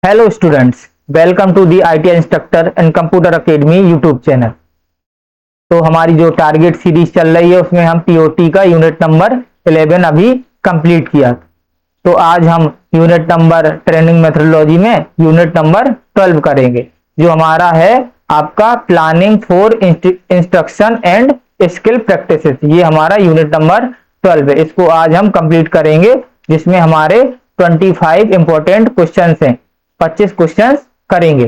Hello students, welcome to the IT instructor and computer academy YouTube channel. तो हमारी जो target series चल रही है उसमें हम टीओटी का यूनिट नंबर 11 अभी कंप्लीट किया। तो आज हम यूनिट नंबर ट्रेनिंग मेथडोलॉजी में यूनिट नंबर 12 करेंगे, जो हमारा है आपका planning for instruction and skill practices. ये हमारा यूनिट नंबर 12 है। इसको आज हम कंप्लीट करेंगे, जिसमें हमारे 25 इंपॉर्टेंट क्वेश्चंस हैं। 25 क्वेश्चंस करेंगे।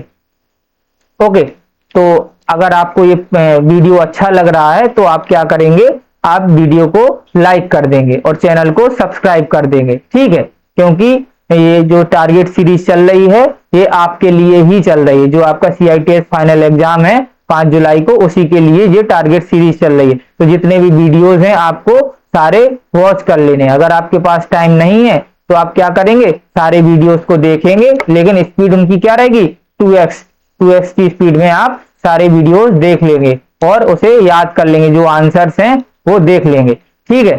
ओके, तो अगर आपको ये वीडियो अच्छा लग रहा है तो आप क्या करेंगे, आप वीडियो को लाइक कर देंगे और चैनल को सब्सक्राइब कर देंगे, ठीक है। क्योंकि ये जो टारगेट सीरीज चल रही है ये आपके लिए ही चल रही है। जो आपका CITS फाइनल एग्जाम है 5 जुलाई को, उसी के लिए ये टारगेट सीरीज चल रही है। तो जितने भी वीडियोज हैं आपको सारे वॉच कर लेने हैं। अगर आपके पास टाइम नहीं है तो आप क्या करेंगे, सारे वीडियोस को देखेंगे, लेकिन स्पीड उनकी क्या रहेगी, 2x की स्पीड में आप सारे वीडियोस देख लेंगे और उसे याद कर लेंगे, जो आंसर्स हैं वो देख लेंगे, ठीक है।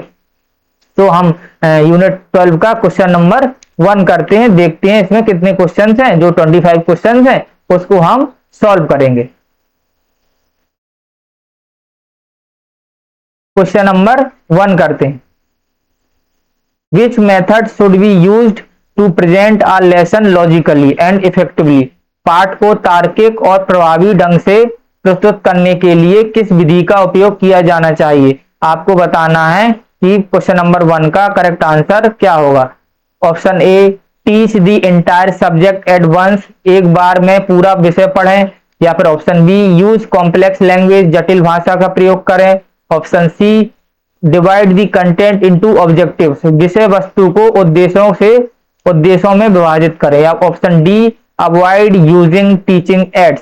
तो हम यूनिट 12 का क्वेश्चन नंबर 1 करते हैं। देखते हैं इसमें कितने क्वेश्चंस हैं। जो 25 क्वेश्चंस हैं उसको हम सॉल्व करेंगे। क्वेश्चन नंबर 1 करते हैं। Which method should be used to present a lesson logically and effectively? पाठ को तार्किक और प्रभावी ढंग से प्रस्तुत करने के लिए किस विधि का उपयोग किया जाना चाहिए। आपको बताना है कि क्वेश्चन नंबर 1 का करेक्ट आंसर क्या होगा। Option A, teach the entire subject at once, एक बार में पूरा विषय पढ़ें। या फिर option B, use complex language, जटिल भाषा का प्रयोग करें। Option C, divide the content into objectives, विषय वस्तु को उद्देश्यों में विभाजित करें। या option D, avoid using teaching aids,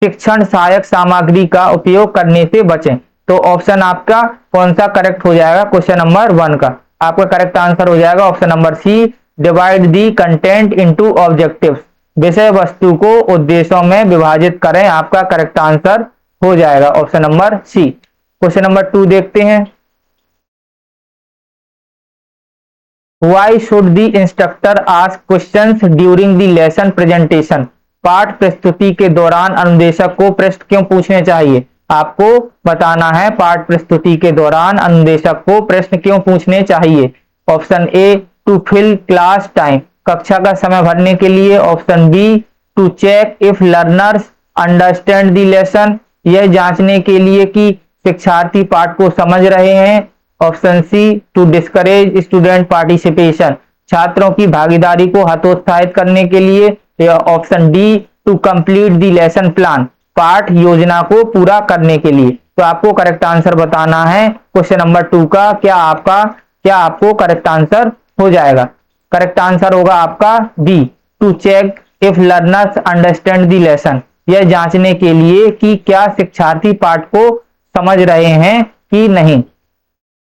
शिक्षण सहायक सामग्री का उपयोग करने से बचें। तो ऑप्शन आपका कौन सा करेक्ट हो जाएगा क्वेश्चन नंबर 1 का। आपका करेक्ट आंसर हो जाएगा option number C, divide the content into objectives, विषय वस्तु को उद्देश्यों में विभाजित करें। आपका करेक्ट आंसर हो जाएगा option number C. Question number 2 देखते हैं। Why should the instructor ask questions during the lesson presentation? पाठ प्रस्तुति के दौरान अनुदेशक को प्रश्न क्यों पूछने चाहिए। आपको बताना है पाठ प्रस्तुति के दौरान अनुदेशक को प्रश्न क्यों पूछने चाहिए। Option A, to fill class time, कक्षा का समय भरने के लिए। Option B, to check if learners understand the lesson, यह जांचने के लिए कि शिक्षार्थी पाठ को समझ रहे हैं। Option C, to discourage student participation, छात्रों की भागीदारी को हतोत्साहित करने के लिए। या option D, to complete the lesson plan, पाठ योजना को पूरा करने के लिए। तो आपको करेक्ट आंसर बताना है क्वेश्चन नंबर 2 का। क्या आपको करेक्ट आंसर हो जाएगा। करेक्ट आंसर होगा आपका B, to check if learners understand the lesson, यह जांचने के लिए कि क्या शिक्षार्थी पाठ को समझ रहे हैं कि नहीं।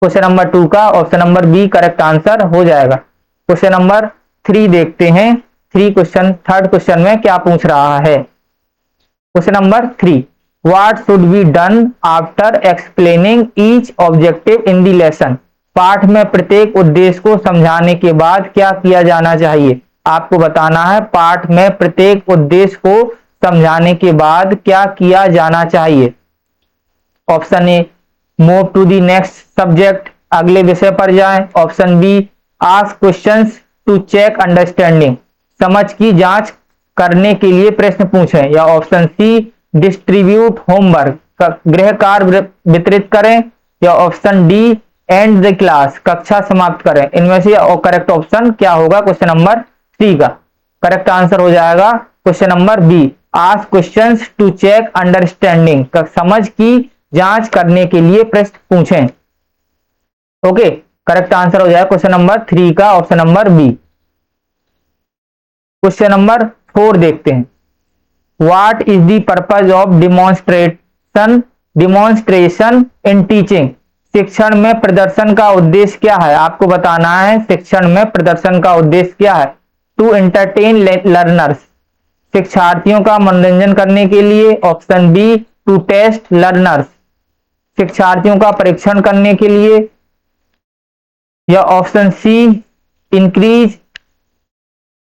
क्वेश्चन नंबर 2 का option number B correct answer हो जाएगा। क्वेश्चन नंबर 3 देखते हैं। थर्ड क्वेश्चन में क्या पूछ रहा है। Question number 3, what should be done after explaining each objective in the lesson, पाठ में प्रत्येक उद्देश्य को समझाने के बाद क्या किया जाना चाहिए। आपको बताना है पाठ में प्रत्येक उद्देश्य को समझाने के बाद क्या किया जाना चाहिए। Option A, move to the next subject, अगले विषय पर जाएं। Option B, ask questions to check understanding, समझ की जांच करने के लिए प्रश्न पूछें। या ऑप्शन सी, डिस्ट्रीब्यूट होमवर्क, गृह कार्य वितरित करें। या option D, and the class, कक्षा समाप्त करें। इनमें से करेक्ट ऑप्शन क्या होगा क्वेश्चन नंबर 3 का। करेक्ट आंसर हो जाएगा question number B, ask questions to check understanding, समझ की जांच करने के लिए प्रश्न पूछें। ओके, करेक्ट आंसर हो जाएगा क्वेश्चन नंबर 3 का option number B. Question number 4 देखते हैं। What is the purpose of demonstration in teaching, शिक्षण में प्रदर्शन का उद्देश्य क्या है। आपको बताना है शिक्षण में प्रदर्शन का उद्देश्य क्या है। टू एंटरटेन लर्नर्स, शिक्षार्थियों का मनोरंजन करने के लिए। Option B, to test learners, शिक्षार्थियों का परीक्षण करने के लिए। या option C, increase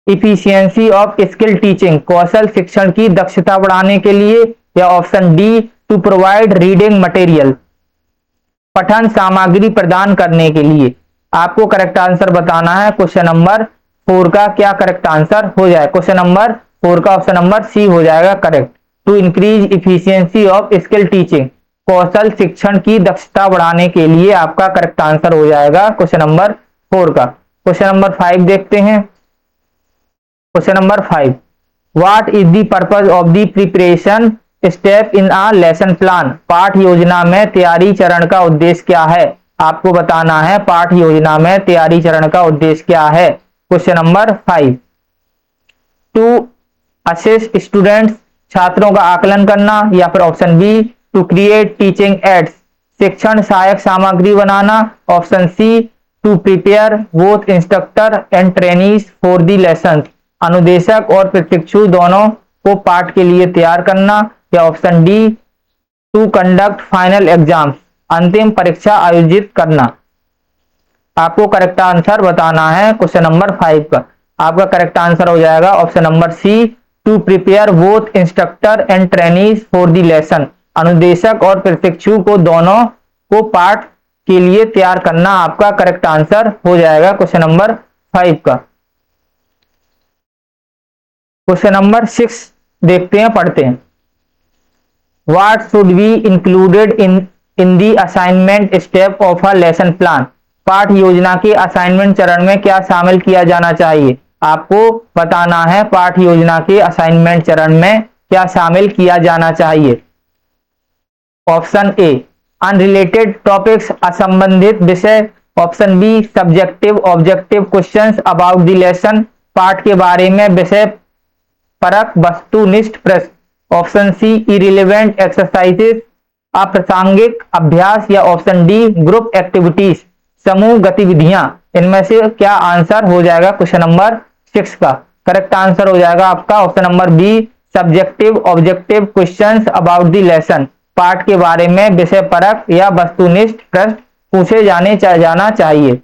efficiency of skill teaching, कौशल शिक्षण की दक्षता बढ़ाने के लिए, या option D to provide reading material, पठन सामग्री प्रदान करने के लिए। आपको करेक्ट आंसर बताना है। क्वेश्चन नंबर 4 का क्या करेक्ट आंसर हो जाए? क्वेश्चन नंबर 4 का ऑप्शन नंबर सी हो जाएगा correct. To increase efficiency of skill teaching, कौशल शिक्षण की दक्षता बढ़ाने के लिए आपका करेक्ट आंसर हो जाएगा क्वेश्चन नंबर 4 का। क्वेश्चन नंबर 5 देखते हैं। Question number 5, what is the purpose of the preparation step in a lesson plan, पाठ योजना में तैयारी चरण का उद्देश्य क्या है? आपको बताना है पाठ योजना में तैयारी चरण का उद्देश्य क्या है। Question number 5, to assist students, छात्रों का आकलन करना, या फिर option B to create teaching aids, शिक्षण सहायक सामग्री बनाना, option C to prepare both instructor and trainees for the lesson, अनुदेशक और प्रशिक्षु दोनों को पाठ के लिए तैयार करना, या option D to conduct final exams, अंतिम परीक्षा आयोजित करना। आपको करेक्ट आंसर बताना है क्वेश्चन नंबर 5 का। आपका करेक्ट आंसर हो जाएगा option number C to prepare both instructor and trainees for the lesson, अनुदेशक और प्रशिक्षु को दोनों को पाठ के लिए तैयार करना आपका करेक्ट आंसर हो जाएगा क्वेश्चन नंबर 5 का। क्वेश्चन नंबर 6 देखते हैं, पढ़ते हैं। What should be included in the assignment step of a lesson plan, पाठ योजना के असाइनमेंट चरण में क्या शामिल किया जाना चाहिए? आपको बताना है पाठ योजना के असाइनमेंट चरण में क्या शामिल किया जाना चाहिए। ऑप्शन ए अनरिलेटेड टॉपिक्स, असंबंधित विषय, option be subjective objective questions about the lesson, पाठ के बारे में विषय परक वस्तुनिष्ठ प्रश्न, ऑप्शन सी इरिलेवेंट एक्सरसाइजेस, अप्रासंगिक अभ्यास, या ऑप्शन डी ग्रुप एक्टिविटीज, समूह गतिविधियां। इनमें से क्या आंसर हो जाएगा क्वेश्चन नंबर 6 का? करेक्ट आंसर हो जाएगा आपका option number be subjective objective questions about the lesson, पाठ के बारे में विषय परक या वस्तुनिष्ठ प्रश्न पूछे जाना चाहिए।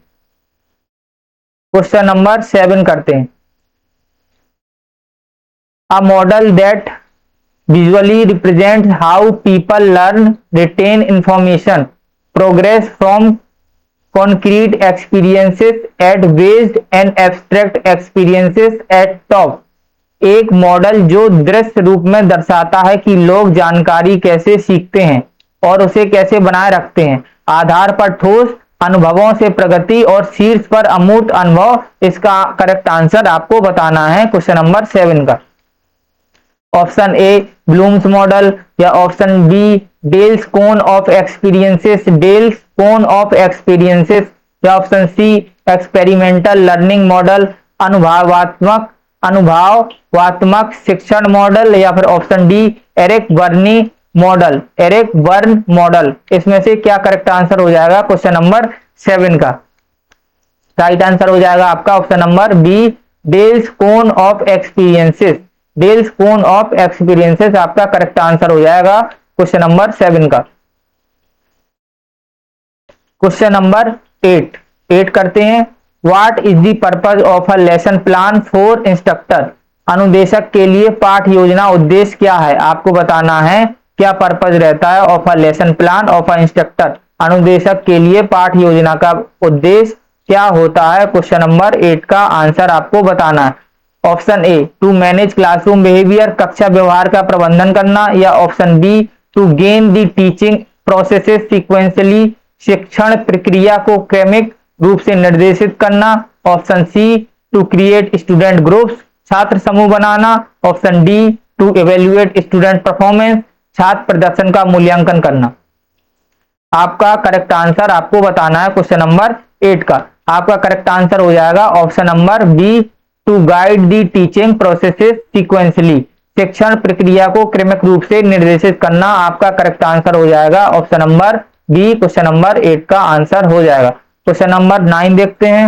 क्वेश्चन नंबर 7 करते हैं। A model that visually represents how people learn, retain information, progress from concrete experiences at based and abstract experiences at top। एक मॉडल जो दृश्य रूप में दर्शाता है कि लोग जानकारी कैसे सीखते हैं और उसे कैसे बनाए रखते हैं, आधार पर ठोस अनुभवों से प्रगति और शीर्ष पर अमूर्त अनुभव। इसका करेक्ट आंसर आपको बताना है क्वेश्चन नंबर 7 का। ऑप्शन ए ब्लूम्स मॉडल, या option B Dale's cone of experiences, Dale's cone of experiences, या option C experimental learning model, अनुभवात्मक शिक्षण मॉडल, या फिर option D Eric Berne model, Eric Berne model. इसमें से क्या करेक्ट आंसर हो जाएगा क्वेश्चन नंबर 7 का? राइट आंसर हो जाएगा आपका option number B Dale's cone of experiences, Dale's cone of experiences आपका करेक्ट आंसर हो जाएगा क्वेश्चन नंबर 7 का। क्वेश्चन नंबर 8 करते हैं। What is the purpose of a lesson plan for instructor, अनुदेशक के लिए पाठ योजना उद्देश्य क्या है? आपको बताना है क्या पर्पज रहता है of a lesson plan of a instructor, अनुदेशक के लिए पाठ योजना का उद्देश्य क्या होता है? क्वेश्चन नंबर 8 का आंसर आपको बताना है। Option A to manage classroom behaviour, कक्षा व्यवहार का प्रबंधन करना, या option B to gain the teaching processes sequentially, शिक्षण प्रक्रिया को क्रमिक रूप से निर्देशित करना, option C to create student groups, छात्र समूह बनाना, option D to evaluate student performance, छात्र प्रदर्शन का मूल्यांकन करना। आपका करेक्ट आंसर आपको बताना है क्वेश्चन नंबर 8 का। आपका करेक्ट आंसर हो जाएगा option number B to guide the teaching processes sequentially, शिक्षण प्रक्रिया को क्रमिक रूप से निर्देशित करना आपका करेक्ट आंसर हो जाएगा option number B, question number 8 का आंसर हो जाएगा। क्वेश्चन नंबर 9 देखते हैं।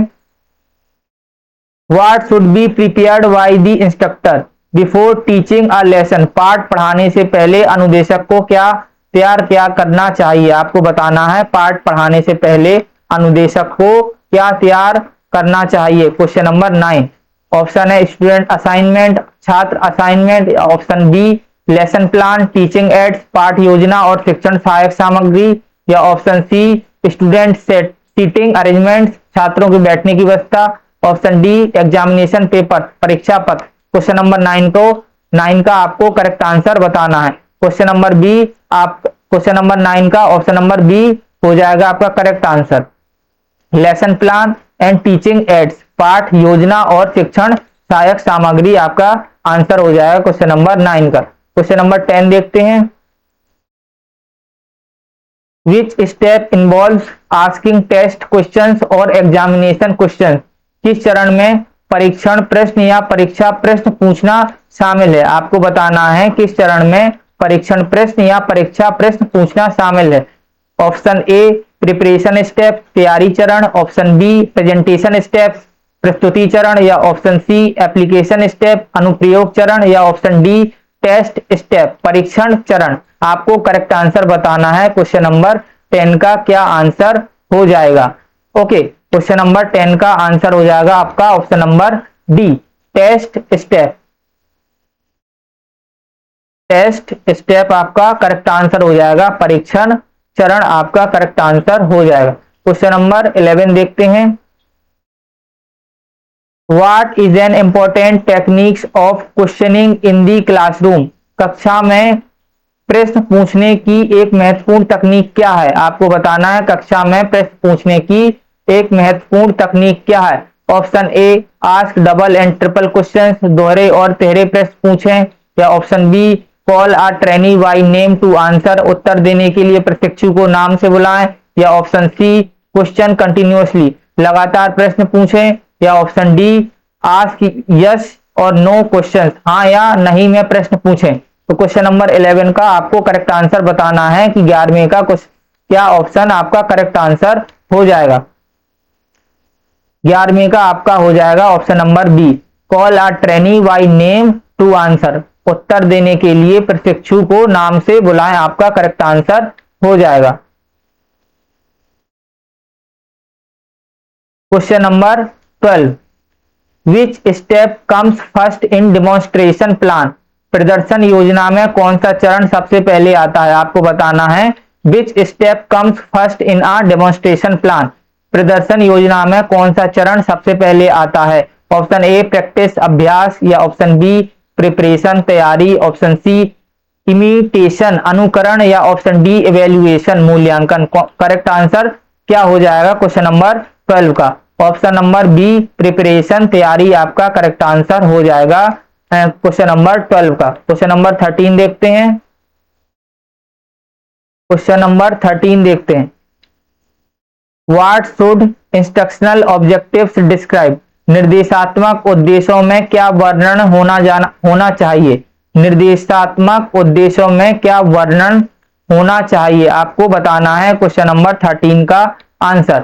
What should be prepared by the instructor before teaching a lesson, पाठ पढ़ाने से पहले अनुदेशक को क्या तैयार करना चाहिए? आपको बताना है पाठ पढ़ाने से पहले अनुदेशक को क्या तैयार करना चाहिए। क्वेश्चन नंबर 9 ऑप्शन है स्टूडेंट असाइनमेंट, छात्र असाइनमेंट, या option B lesson plan, teaching aids, पाठ योजना और शिक्षण सहायक सामग्री, या option C student set seating arrangement, छात्रों के बैठने की व्यवस्था, ऑप्शन डी एग्जामिनेशन पेपर, परीक्षा पत्र। क्वेश्चन नंबर 9 का आपको करेक्ट आंसर बताना है। क्वेश्चन नंबर बी, आप क्वेश्चन नंबर 9 का ऑप्शन नंबर बी हो जाएगा आपका correct answer. Lesson plan and teaching aids, पाठ योजना और शिक्षण सहायक सामग्री आपका आंसर हो जाएगा क्वेश्चन नंबर 9 का। क्वेश्चन नंबर 10 देखते हैं। Which step involves asking test questions और एग्जामिनेशन क्वेश्चंस, किस चरण में परीक्षण प्रश्न या परीक्षा प्रश्न पूछना शामिल है। आपको बताना है किस चरण में परीक्षण प्रश्न या परीक्षा प्रश्न पूछना शामिल है। ऑप्शन ए प्रिपरेशन स्टेप, तैयारी चरण, ऑप्शन बी प्रेजेंटेशन स्टेप, प्रस्तुति चरण, या ऑप्शन सी एप्लीकेशन स्टेप, अनुप्रयोग चरण, या ऑप्शन डी टेस्ट स्टेप, परीक्षण चरण। आपको करेक्ट आंसर बताना है। क्वेश्चन नंबर 10 का क्या आंसर हो जाएगा। ओके, क्वेश्चन नंबर 10 का आंसर हो जाएगा आपका option number D test step. Test step आपका करेक्ट आंसर हो जाएगा, परीक्षण चरण आपका करेक्ट आंसर हो जाएगा। क्वेश्चन नंबर 11 देखते हैं। What is an important techniques of questioning in the classroom, कक्षा में प्रश्न पूछने की एक महत्वपूर्ण तकनीक क्या है। आपको बताना है कक्षा में प्रश्न पूछने की एक महत्वपूर्ण तकनीक क्या है। Option A ask double and triple questions, दोहरे और तिहरे प्रश्न पूछें, या option B call a trainee by name to answer, उत्तर देने के लिए प्रशिक्षु को नाम से बुलाएं, या ऑप्शन सी क्वेश्चन कंटिन्यूअसली, लगातार प्रश्न पूछें, या ऑप्शन डी आस्क यस और नो क्वेश्चंस, हाँ या नहीं में प्रश्न पूछें। तो क्वेश्चन नंबर 11 का आपको करेक्ट आंसर बताना है कि 11वें का क्या ऑप्शन आपका करेक्ट आंसर हो जाएगा। 11वें का आपका हो जाएगा option number B call a trainee by name to answer, उत्तर देने के लिए प्रशिक्षु को नाम से बुलाएं, आपका करेक्ट आंसर हो जाएगा। Question number 12 which step comes first in demonstration plan, प्रदर्शन योजना में कौन सा चरण सबसे पहले आता है। आपको बताना है which step comes first in a demonstration plan, प्रदर्शन योजना में कौन सा चरण सबसे पहले आता है। ऑप्शन ए प्रैक्टिस अभ्यास, या ऑप्शन बी प्रिपरेशन तैयारी, ऑप्शन सी इमिटेशन अनुकरण, या ऑप्शन डी इवेल्युएशन मूल्यांकन। करेक्ट आंसर क्या हो जाएगा क्वेश्चन नंबर 12 का। ऑप्शन नंबर बी प्रिपरेशन तैयारी आपका करेक्ट आंसर हो जाएगा क्वेश्चन नंबर 12 का। क्वेश्चन नंबर 13 देखते हैं। क्वेश्चन नंबर 13 देखते हैं। What should instructional objectives describe, निर्देशात्मक उद्देश्यों में क्या वर्णन होना चाहिए। निर्देशात्मक उद्देश्यों में क्या वर्णन होना चाहिए, आपको बताना है क्वेश्चन नंबर 13 का answer.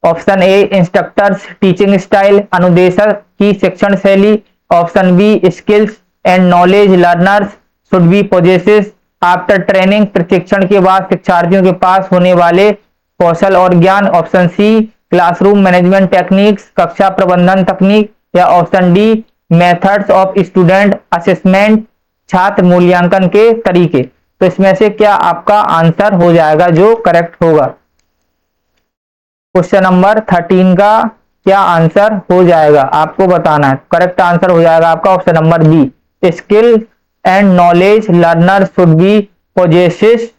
Option A instructor's teaching style, अनुदेशक की शिक्षण शैली, option B skills and knowledge learners should be possesses after training, प्रशिक्षण के बाद शिक्षार्थियों के पास होने वाले कौशल और ज्ञान, option C classroom management techniques, कक्षा प्रबंधन तकनीक, या option D methods of student assessment, छात्र मूल्यांकन के तरीके। तो इसमें से क्या आपका आंसर हो जाएगा जो करेक्ट होगा। क्वेश्चन नंबर 13 का क्या आंसर हो जाएगा आपको बताना है। करेक्ट आंसर हो जाएगा आपका option number B skill and knowledge learner should be possesses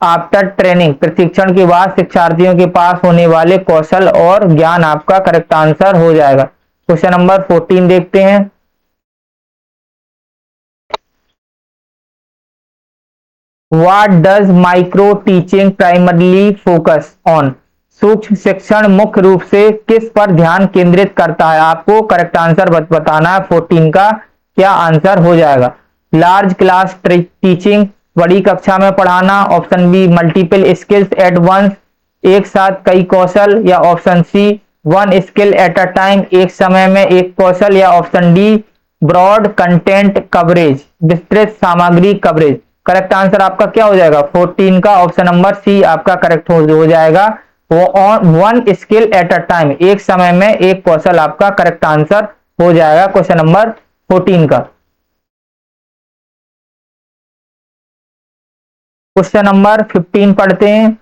after training, प्रशिक्षण के बाद शिक्षार्थियों के पास होने वाले कौशल और ज्ञान आपका करेक्ट आंसर हो जाएगा। क्वेश्चन नंबर 14 देखते हैं। What does micro teaching primarily focus on, सूक्ष्म शिक्षण मुख्य रूप से किस पर ध्यान केंद्रित करता है। आपको करेक्ट आंसर बताना है 14 का क्या आंसर हो जाएगा। लार्ज क्लास टीचिंग, बड़ी कक्षा में पढ़ाना, option B multiple skills at once, एक साथ कई कौशल, या option C one skill at a time, एक समय में एक कौशल, या option D broad content coverage, विस्तृत सामग्री कवरेज। करेक्ट आंसर आपका क्या हो जाएगा 14 का ऑप्शन नंबर सी आपका करेक्ट हो जाएगा। वो one skill at a time, एक समय में एक कौशल आपका करेक्ट आंसर हो जाएगा क्वेश्चन नंबर 14 का। क्वेश्चन नंबर 15 पढ़ते हैं।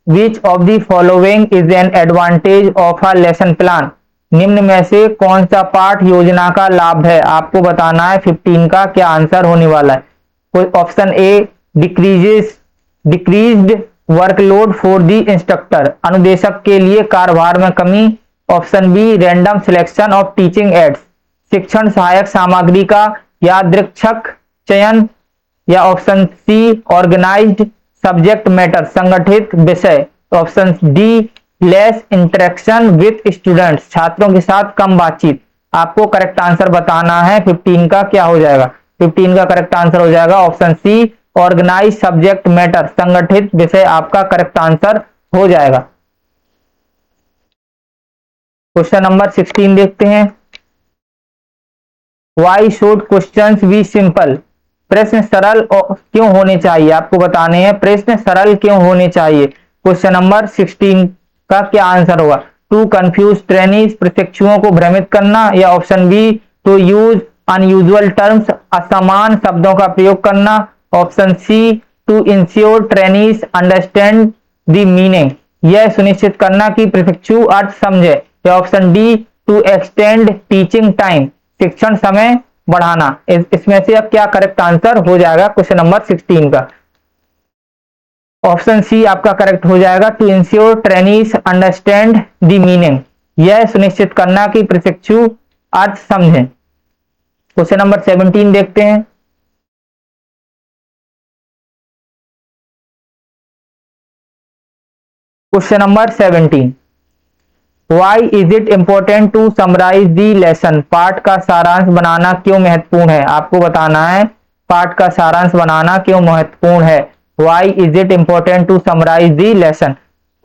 Which of the following is an advantage of a lesson plan? निम्न में से कौन सा पाठ योजना का लाभ है? आपको बताना है 15 का क्या आंसर होने वाला है। Option A decreases decreased workload for the instructor, अनुदेशक के लिए कार्यभार में कमी। Option B random selection of teaching aids, शिक्षण सहायक सामग्री का यादृच्छिक चयन। या option C organised subject matter, संगठित विषय। Option D less interaction with students, छात्रों के साथ कम बातचीत। आपको करेक्ट आंसर बताना है 15 का क्या हो जाएगा। 15 का करेक्ट आंसर हो जाएगा option C organise subject matter, संगठित विषय आपका करेक्ट आंसर हो जाएगा। क्वेश्चन नंबर 16 देखते हैं। Why should questions be simple? प्रश्न सरल क्यों होने चाहिए? आपको बताने हैं प्रश्न सरल क्यों होने चाहिए। क्वेश्चन नंबर 16 का क्या आंसर होगा? टू कंफ्यूज ट्रेनीज, प्रशिक्षुओं को भ्रमित करना। या option B to use unusual terms, असमान शब्दों का प्रयोग करना। Option C to ensure trainees understand the meaning, यह सुनिश्चित करना कि प्रशिक्षु अर्थ समझे। या option D to extend teaching time, शिक्षण समय बढ़ाना। इसमें से अब क्या करेक्ट आंसर हो जाएगा क्वेश्चन नंबर 16 का? ऑप्शन सी आपका करेक्ट हो जाएगा to ensure trainees understand the meaning, यह सुनिश्चित करना कि प्रशिक्षु अर्थ समझें। क्वेश्चन नंबर 17 देखते हैं। Question number 17, why is it important to summarise the lesson? पाठ का सारांश बनाना क्यों महत्वपूर्ण है? आपको बताना है पाठ का सारांश बनाना क्यों महत्वपूर्ण है। Why is it important to summarise the lesson?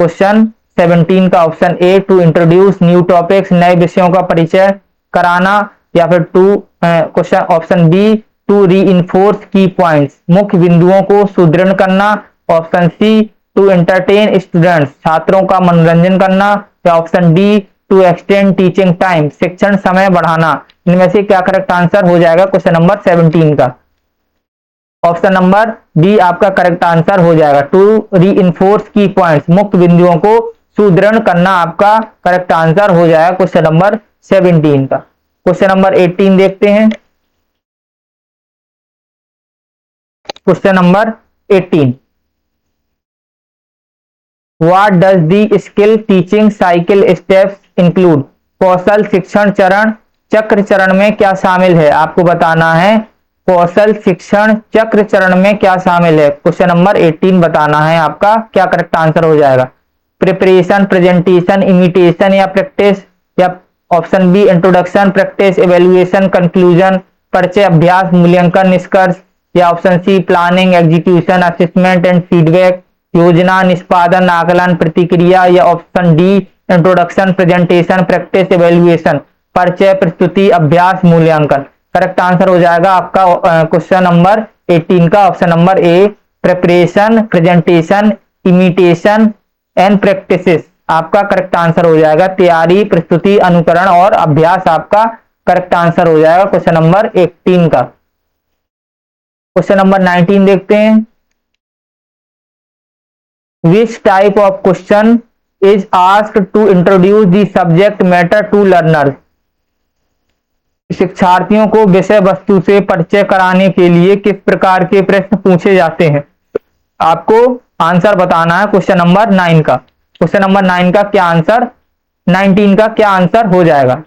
Question 17 का option A to introduce new topics, नए विषयों का परिचय कराना। या फिर question option B to reinforce key points, मुख्य बिंदुओं को सुदृढ़ करना। Option C to entertain students, छात्रों का मनोरंजन करना। या option D to extend teaching time, शिक्षण समय बढ़ाना। इनमें से क्या करेक्ट आंसर हो जाएगा क्वेश्चन नंबर 17 का? ऑप्शन नंबर डी आपका करेक्ट आंसर हो जाएगा to reinforce key points, मुख्य बिंदुओं को सुदृढ़ करना आपका करेक्ट आंसर हो जाएगा क्वेश्चन नंबर 17 का। क्वेश्चन नंबर 18 देखते हैं। Question number 18, What does the skill teaching cycle steps include? कौशल शिक्षण चरण चक्र चरण में क्या शामिल है? आपको बताना है कौशल शिक्षण चक्र चरण में क्या शामिल है। क्वेश्चन नंबर 18 बताना है आपका क्या करेक्ट आंसर हो जाएगा। प्रिपरेशन, प्रेजेंटेशन, इमिटेशन या प्रैक्टिस। या option B introduction, practice, evaluation, conclusion, परिचय, अभ्यास, मूल्यांकन, निष्कर्ष। या option C planning, execution, assessment and feedback, योजना, निष्पादन, आकलन, प्रतिक्रिया। या option D introduction, presentation, practice, evaluation, परिचय, प्रस्तुति, अभ्यास, मूल्यांकन। करेक्ट आंसर हो जाएगा आपका क्वेश्चन नंबर 18 का option number a preparation, presentation, imitation and practices आपका करेक्ट आंसर हो जाएगा। तैयारी, प्रस्तुति, अनुकरण और अभ्यास आपका करेक्ट आंसर हो जाएगा क्वेश्चन नंबर 18 का। क्वेश्चन नंबर 19 देखते हैं। Which type of question is asked to introduce the subject matter to learners? शिक्षार्थियों को विषय वस्तु से परिचय कराने के लिए किस प्रकार के प्रश्न पूछे जाते हैं? आपको आंसर बताना है क्वेश्चन नंबर 9 का। क्वेश्चन नंबर 9 का क्या आंसर 19 का क्या आंसर हो जाएगा?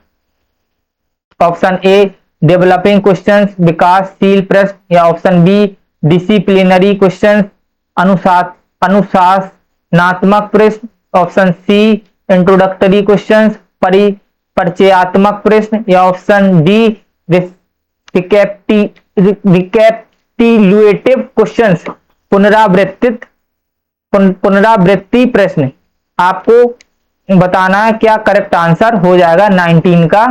ऑप्शन ए डेवलपिंग क्वेश्चंस, विकासशील प्रश्न। या ऑप्शन बी डिसिप्लिनरी क्वेश्चंस, अनुशासनात्मक प्रश्न। ऑप्शन सी इंट्रोडक्टरी क्वेश्चंस, परिचयात्मक प्रश्न। या ऑप्शन डी रिकैपिटुलेटिव क्वेश्चंस, पुनरावृत्ति प्रश्न। आपको बताना है क्या करेक्ट आंसर हो जाएगा 19 का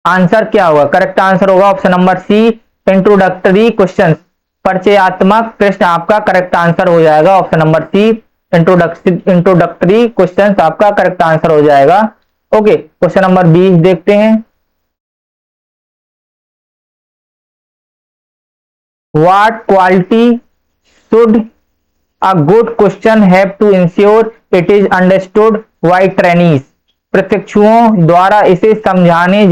आंसर क्या होगा। करेक्ट आंसर होगा option number C introductory questions, परिचयात्मक प्रश्न आपका करेक्ट आंसर हो जाएगा। Option number C introductory questions आपका करेक्ट आंसर हो जाएगा। ओके, क्वेश्चन नंबर 20 देखते हैं। What quality should A good question have to ensure it is understood by trainees। प्रशिक्षुओं द्वारा इसे समझे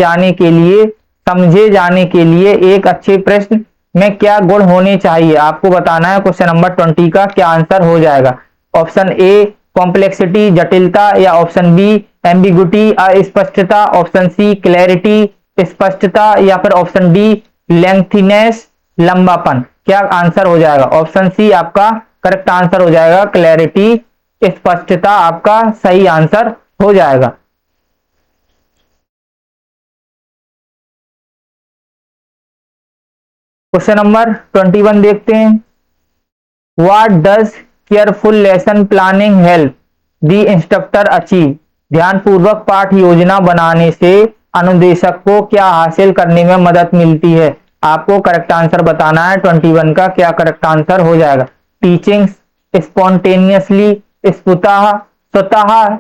जाने के लिए एक अच्छे प्रश्न में क्या गुण होने चाहिए, आपको बताना है। क्वेश्चन नंबर 20 का क्या आंसर हो जाएगा? ऑप्शन ए कॉम्प्लेक्सिटी जटिलता, या ऑप्शन बी एम्बिगुटी अस्पष्टता, ऑप्शन सी क्लैरिटी स्पष्टता, या फिर ऑप्शन डी लेंथीनेस लंबापन। क्या आंसर हो जाएगा? ऑप्शन सी आपका करेक्ट आंसर हो जाएगा, क्लैरिटी स्पष्टता आपका सही आंसर हो जाएगा। क्वेश्चन नंबर 21 देखते हैं। What does careful lesson planning help the instructor achieve. ध्यानपूर्वक पाठ योजना बनाने से अनुदेशक को क्या हासिल करने में मदद मिलती है, आपको करेक्ट आंसर बताना है। 21 का क्या करेक्ट आंसर हो जाएगा? टीचिंग स्पॉन्टेनियसली स्वतः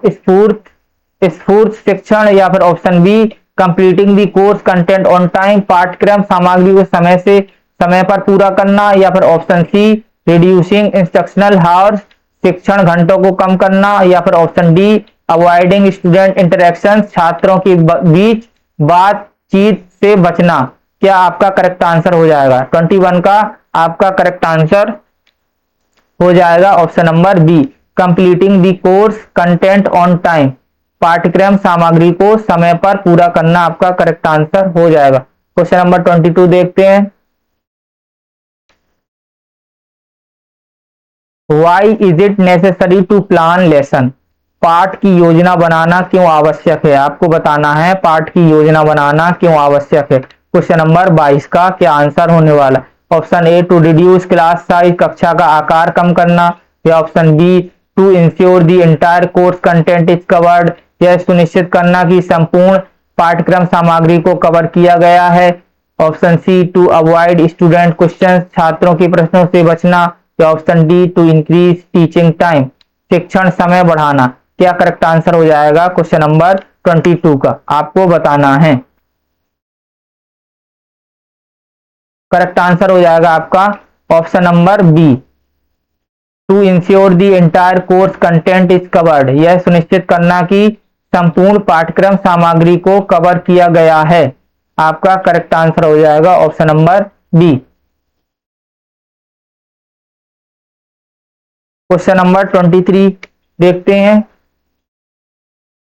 स्फूर्त शिक्षण, या फिर option B completing the course content on time, पाठ्यक्रम सामग्री को समय पर पूरा करना, या फिर option C reducing instructional hours शिक्षण घंटों को कम करना, या फिर option D avoiding student interaction छात्रों के बीच बातचीत से बचना। क्या आपका करेक्ट आंसर हो जाएगा? 21 का आपका करेक्ट आंसर हो जाएगा option number B completing the course content on time, पाठ्यक्रम सामग्री को समय पर पूरा करना आपका करेक्ट आंसर हो जाएगा। क्वेश्चन नंबर 22 देखते हैं। Why is it necessary to plan lesson. पाठ की योजना बनाना क्यों आवश्यक है, आपको बताना है पाठ की योजना बनाना क्यों आवश्यक है। क्वेश्चन नंबर 22 का क्या आंसर होने वाला? Option A to reduce class size, कक्षा का आकार कम करना, या option B to ensure the entire course content is covered, यह सुनिश्चित करना कि संपूर्ण पाठ्यक्रम सामग्री को कवर किया गया है, option C to avoid student questions, छात्रों के प्रश्नों से बचना, या option D to increase teaching time, शिक्षण समय बढ़ाना। क्या करेक्ट आंसर हो जाएगा क्वेश्चन नंबर 22 का, आपको बताना है। करेक्ट आंसर हो जाएगा आपका option number B to ensure the entire course content is covered, यह सुनिश्चित करना कि संपूर्ण पाठ्यक्रम सामग्री को कवर किया गया है। आपका करेक्ट आंसर हो जाएगा option number B. Question number 23 देखते हैं।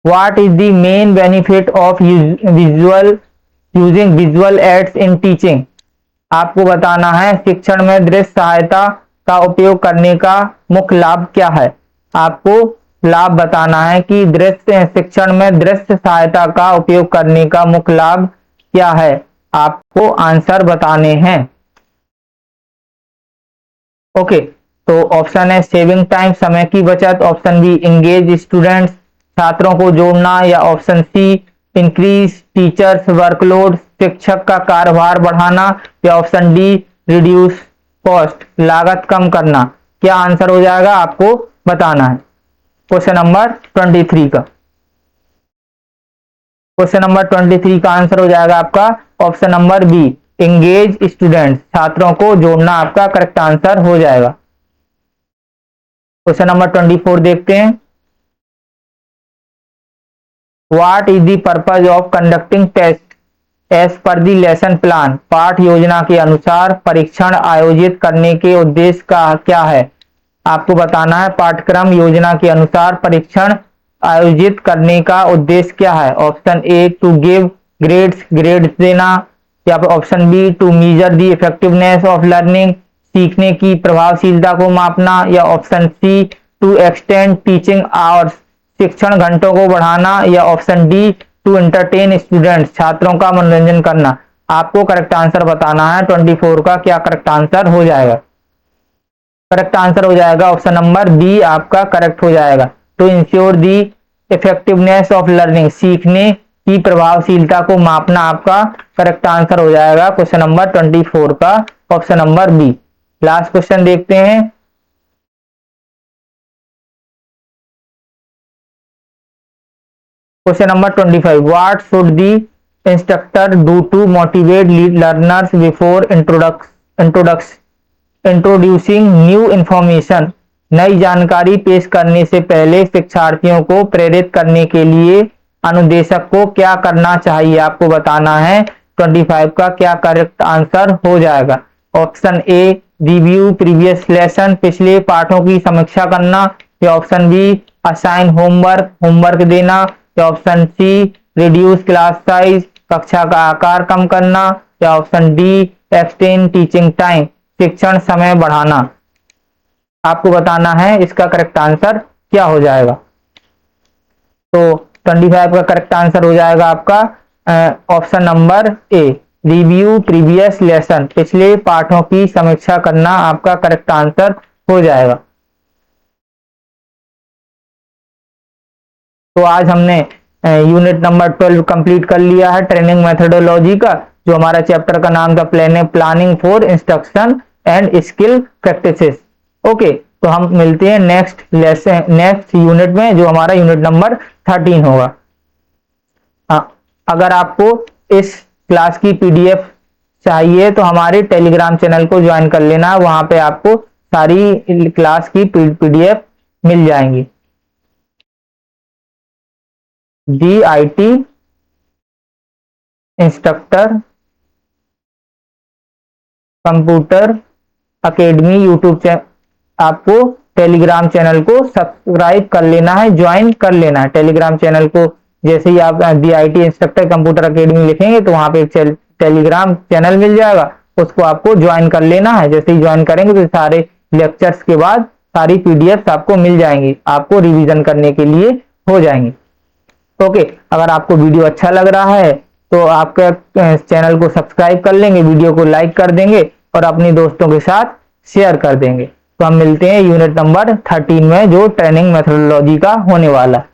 What is the main benefit of using visual aids in teaching. आपको बताना है शिक्षण में दृश्य सहायता का उपयोग करने का मुख्य लाभ क्या है। आपको लाभ बताना है कि दृश्य शिक्षण में दृश्य सहायता का उपयोग करने का मुख्य लाभ क्या है, आपको आंसर बताने हैं। ओके, तो ऑप्शन है सेविंग टाइम समय की बचत, ऑप्शन बी इंगेज स्टूडेंट्स छात्रों को जोड़ना, या option C increase teachers workload शिक्षक का कार्यभार बढ़ाना, या ऑप्शन डी रिड्यूस कॉस्ट लागत कम करना। क्या आंसर हो जाएगा आपको बताना है। क्वेश्चन नंबर 23 का क्वेश्चन नंबर 23 का आंसर हो जाएगा आपका option number B engage students छात्रों को जोड़ना आपका करेक्ट आंसर हो जाएगा। क्वेश्चन नंबर 24 देखते हैं। What is the purpose of conducting test as per the lesson plan. पाठ योजना के अनुसार परीक्षण आयोजित करने के उद्देश्य का क्या है, आपको बताना है पाठ्यक्रम योजना के अनुसार परीक्षण आयोजित करने का उद्देश्य क्या है। Option A to give grades देना, या फिर option B to measure the effectiveness of learning सीखने की प्रभावशीलता को मापना, या option C to extend teaching hours शिक्षण घंटों को बढ़ाना, या option D to entertain students छात्रों का मनोरंजन करना। आपको करेक्ट आंसर बताना है 24 का क्या करेक्ट आंसर हो जाएगा। करेक्ट आंसर हो जाएगा ऑप्शन नंबर बी आपका करेक्ट हो जाएगा। To ensure the effectiveness of learning सीखने की प्रभावशीलता को मापना आपका करेक्ट आंसर हो जाएगा क्वेश्चन नंबर 24 का option number B. Last question देखते हैं। Question number 25, what should the instructor do to motivate learners before introducing new information. नई जानकारी पेश करने से पहले शिक्षार्थियों को प्रेरित करने के लिए अनुदेशक को क्या करना चाहिए, आपको बताना है। 25 का क्या करेक्ट आंसर हो जाएगा। Option a review previous lesson, पिछले पाठों की समीक्षा करना, या ऑप्शन बी असाइन होमवर्क देना, या option C reduce class size, कक्षा का आकार कम करना, या option D extend teaching time, शिक्षण समय बढ़ाना। आपको बताना है इसका करेक्ट आंसर क्या हो जाएगा। तो 25 का करेक्ट आंसर हो जाएगा आपका option number a review previous lesson, पिछले पाठों की समीक्षा करना आपका करेक्ट आंसर हो जाएगा। तो आज हमने यूनिट नंबर 12 कंप्लीट कर लिया है ट्रेनिंग मेथोडोलॉजी का, जो हमारा चैप्टर का नाम था planning for instruction and skill practices. Okay, तो हम मिलते हैं नेक्स्ट यूनिट में, जो हमारा यूनिट नंबर 13 होगा। अगर आपको इस क्लास की पीडीएफ चाहिए तो हमारे टेलीग्राम चैनल को ज्वाइन कर लेना, वहां पे आपको सारी क्लास की पीडीएफ मिल जाएंगी। DIT instructor computer academy YouTube channel, आपको टेलीग्राम चैनल को सब्सक्राइब कर लेना है, ज्वाइन कर लेना है टेलीग्राम चैनल को। जैसे ही आप DIT इंस्ट्रक्टर कंप्यूटर अकेडमी लिखेंगे तो वहां पे टेलीग्राम चैनल मिल जाएगा, उसको आपको ज्वाइन कर लेना है। जैसे ही ज्वाइन करेंगे तो सारे लेक्चर्स के बाद सारी पीडीएफ आपको मिल जाएंगी, आपको रिवीजन करने के लिए हो जाएंगी। ओके, अगर आपको वीडियो अच्छा लग रहा है तो आपके चैनल को सब्सक्राइब कर लेंगे, वीडियो को लाइक कर देंगे और अपने दोस्तों के साथ शेयर कर देंगे। तो हम मिलते हैं यूनिट नंबर 13 में, जो ट्रेनिंग मेथोडोलॉजी का होने वाला है।